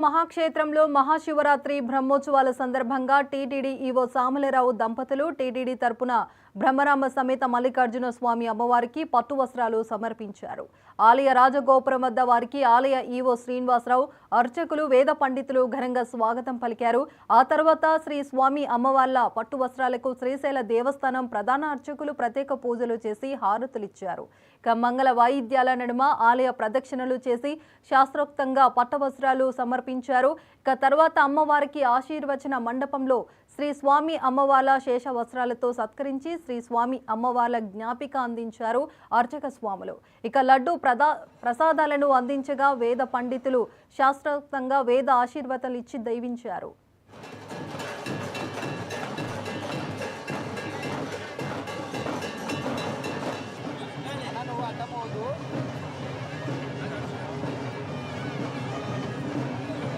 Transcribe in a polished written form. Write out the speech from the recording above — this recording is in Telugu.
మహాక్షేత్రంలో మహాశివరాత్రి బ్రహ్మోత్సవాల సందర్భంగా టీటీడీ ఈవో సామలరావు దంపతులు టీటీడీ తరపున బ్రహ్మరామ సమేత మల్లికార్జున స్వామి అమ్మవారికి పట్టు వస్త్రాలు సమర్పించారు. ఆలయ రాజగోపురం వద్ద వారికి ఆలయ ఈవో శ్రీనివాసరావు, అర్చకులు, వేద పండితులు ఘనంగా స్వాగతం పలికారు. ఆ తర్వాత శ్రీ స్వామి అమ్మవార్ల పట్టు వస్త్రాలకు శ్రీశైల దేవస్థానం ప్రధాన అర్చకులు ప్రత్యేక పూజలు చేసి హారతులిచ్చారు. మంగళ వాయిద్యాల నడుమ ఆలయ ప్రదక్షిణలు చేసి శాస్త్రోక్తంగా పట్టవస్త్రాలు సమర్పించారు. తర్వాత అమ్మవారికి ఆశీర్వచన మండపంలో శ్రీ స్వామి అమ్మవార్ల శేష వస్త్రాలతో సత్కరించి శ్రీ స్వామి అమ్మవార్ల జ్ఞాపిక అందించారు అర్చక స్వాములు. లడ్డు ప్రసాదాలను అందించగా వేద పండితులు శాస్త్రోక్తంగా వేద ఆశీర్వాదాలు ఇచ్చి దైవించారు.